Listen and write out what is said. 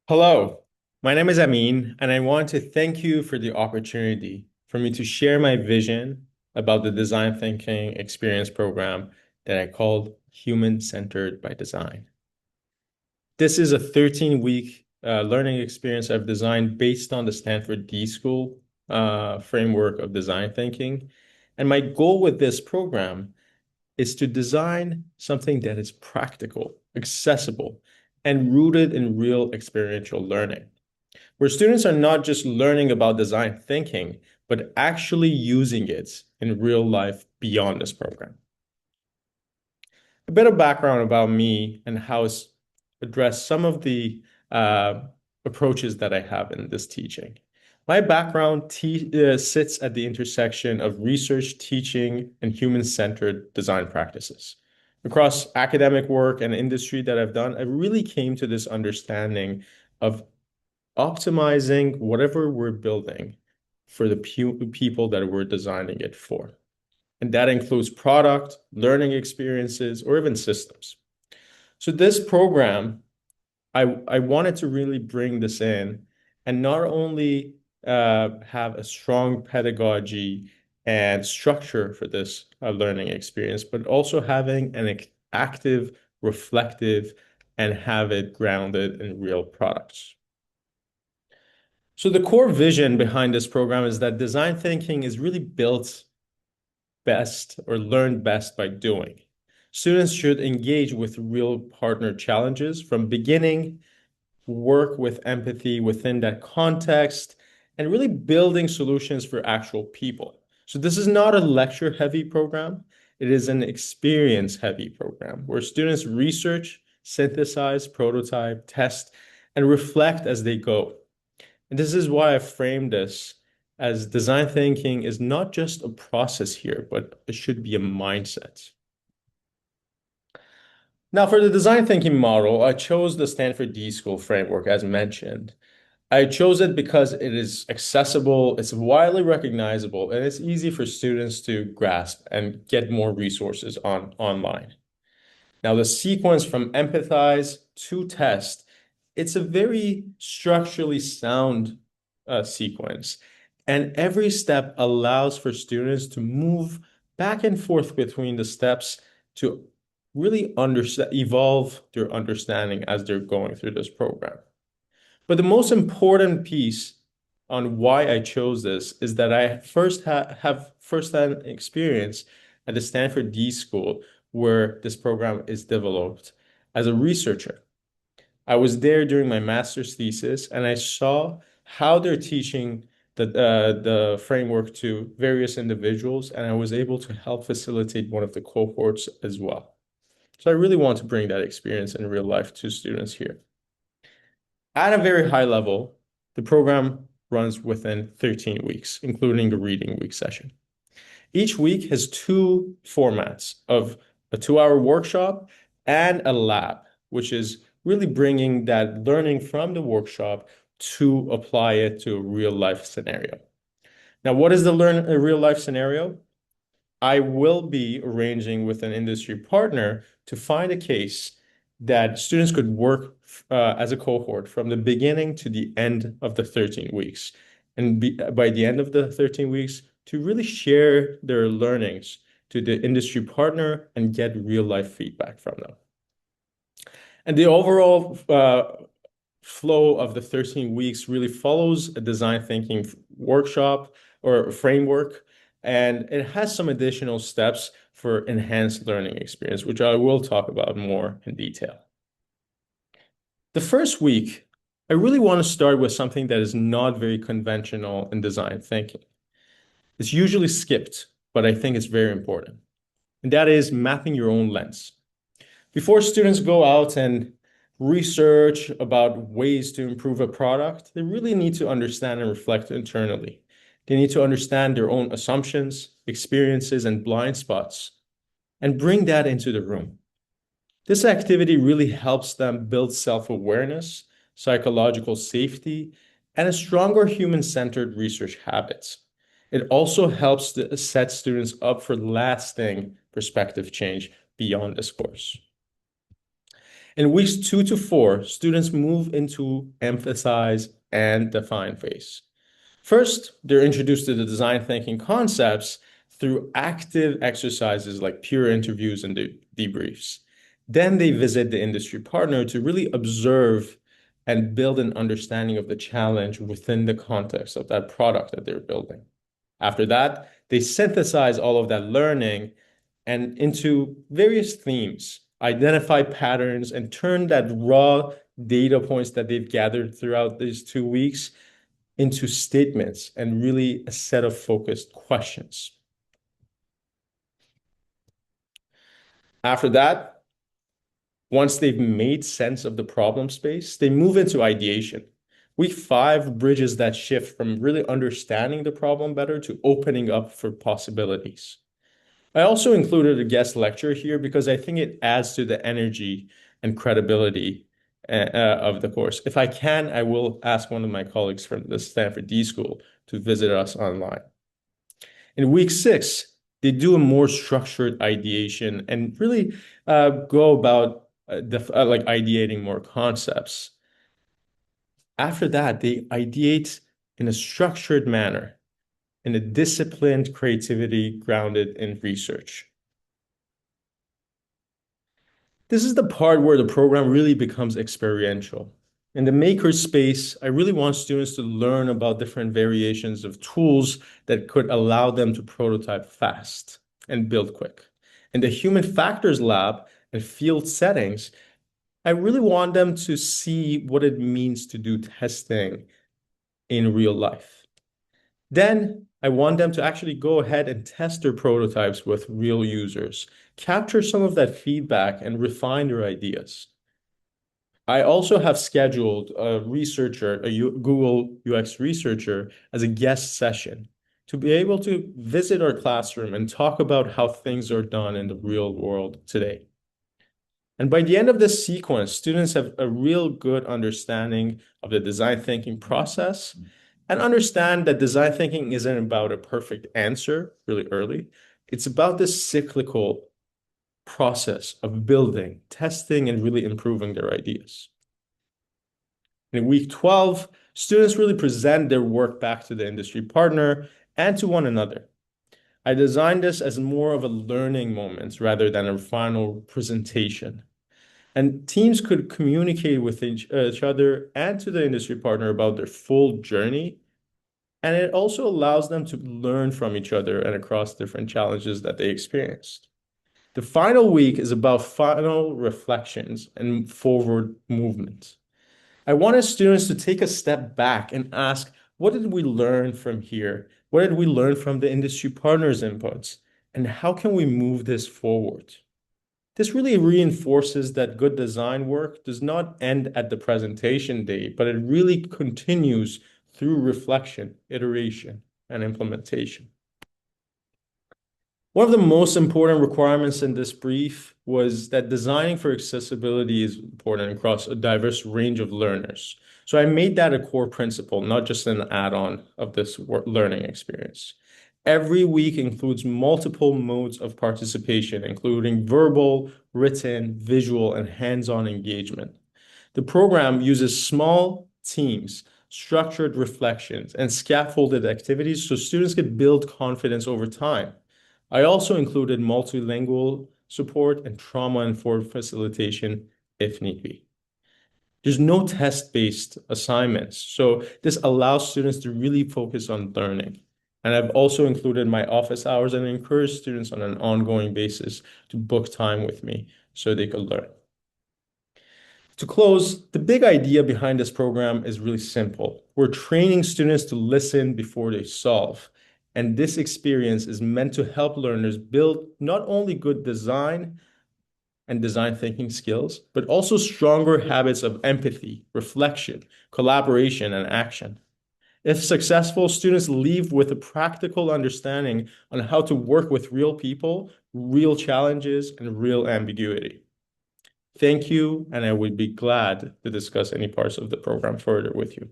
Hello, my name is Amin, and I want to thank you for the opportunity for me to share my vision about the design thinking experience program that I called Human Centered by Design. This is a 13-week learning experience I've designed based on the Stanford D School framework of design thinking. And my goal with this program is to design something that is practical, accessible, and rooted in real experiential learning, where students are not just learning about design thinking, but actually using it in real life beyond this program. A bit of background about me and how it's addressed some of the uh, approaches that I have in this teaching. My background sits at the intersection of research, teaching, and human-centered design practices. Across academic work and industry that I've done, I really came to this understanding of optimizing whatever we're building for the people that we're designing it for. And that includes product, learning experiences, or even systems. So this program, I wanted to really bring this in and not only have a strong pedagogy and structure for this learning experience, but also having an active, reflective, and have it grounded in real products. So the core vision behind this program is that design thinking is really built best or learned best by doing. Students should engage with real partner challenges from beginning, work with empathy within that context, and really building solutions for actual people. So this is not a lecture-heavy program. It is an experience-heavy program where students research, synthesize, prototype, test, and reflect as they go. And this is why I framed this as design thinking is not just a process here, but it should be a mindset. Now, for the design thinking model, I chose the Stanford D School framework as mentioned. I chose it because it is accessible, it's widely recognizable, and it's easy for students to grasp and get more resources online. Now, the sequence from empathize to test, it's a very structurally sound sequence. And every step allows for students to move back and forth between the steps to really understand, evolve their understanding as they're going through this program. But the most important piece on why I chose this is that I have firsthand experience at the Stanford D School where this program is developed as a researcher. I was there during my master's thesis and I saw how they're teaching the framework to various individuals, and I was able to help facilitate one of the cohorts as well. So I really want to bring that experience in real life to students here. At a very high level, the program runs within 13 weeks, including the reading week session. Each week has two formats of a 2-hour workshop and a lab, which is really bringing that learning from the workshop to apply it to a real life scenario. Now, what is the learn a real life scenario? I will be arranging with an industry partner to find a case that students could work as a cohort from the beginning to the end of the 13 weeks. And by the end of the 13 weeks, to really share their learnings to the industry partner and get real life feedback from them. And the overall flow of the 13 weeks really follows a design thinking workshop or framework, and it has some additional steps for enhanced learning experience, which I will talk about more in detail. The first week, I really want to start with something that is not very conventional in design thinking. It's usually skipped, but I think it's very important. And that is mapping your own lens. Before students go out and research about ways to improve a product, they really need to understand and reflect internally. They need to understand their own assumptions, experiences, and blind spots, and bring that into the room. This activity really helps them build self-awareness, psychological safety, and a stronger human-centered research habits. It also helps to set students up for lasting perspective change beyond this course. In weeks 2 to 4, students move into emphasize and define phase. First, they're introduced to the design thinking concepts through active exercises like peer interviews and debriefs. Then they visit the industry partner to really observe and build an understanding of the challenge within the context of that product that they're building. After that, they synthesize all of that learning and into various themes, identify patterns, and turn that raw data points that they've gathered throughout these 2 weeks into statements and really a set of focused questions. After that, once they've made sense of the problem space, they move into ideation. Week 5 bridges that shift from really understanding the problem better to opening up for possibilities. I also included a guest lecture here because I think it adds to the energy and credibility of the course. If I can, I will ask one of my colleagues from the Stanford D School to visit us online. In week 6, they do a more structured ideation and really go about like ideating more concepts. After that, they ideate in a structured manner, in a disciplined creativity grounded in research. This is the part where the program really becomes experiential. In the maker space, I really want students to learn about different variations of tools that could allow them to prototype fast and build quick. In the human factors lab and field settings, I really want them to see what it means to do testing in real life. Then I want them to actually go ahead and test their prototypes with real users, capture some of that feedback and refine their ideas. I also have scheduled a researcher, Google UX researcher, as a guest session to be able to visit our classroom and talk about how things are done in the real world today. And by the end of this sequence, students have a real good understanding of the design thinking process and understand that design thinking isn't about a perfect answer really early. It's about this cyclical process of building, testing, and really improving their ideas. In week 12, students really present their work back to the industry partner and to one another. I designed this as more of a learning moment rather than a final presentation. And teams could communicate with each other and to the industry partner about their full journey. And it also allows them to learn from each other and across different challenges that they experienced. The final week is about final reflections and forward movement. I wanted students to take a step back and ask, what did we learn from here? What did we learn from the industry partners' inputs? And how can we move this forward? This really reinforces that good design work does not end at the presentation day, but it really continues through reflection, iteration, and implementation. One of the most important requirements in this brief was that designing for accessibility is important across a diverse range of learners. So I made that a core principle, not just an add-on of this learning experience. Every week includes multiple modes of participation, including verbal, written, visual, and hands-on engagement. The program uses small teams, structured reflections, and scaffolded activities so students can build confidence over time. I also included multilingual support and trauma-informed facilitation if need be. There's no test-based assignments, so this allows students to really focus on learning. And I've also included my office hours and encourage students on an ongoing basis to book time with me so they could learn. To close, the big idea behind this program is really simple. We're training students to listen before they solve. And this experience is meant to help learners build not only good design and design thinking skills, but also stronger habits of empathy, reflection, collaboration, and action. If successful, students leave with a practical understanding on how to work with real people, real challenges, and real ambiguity. Thank you, and I would be glad to discuss any parts of the program further with you.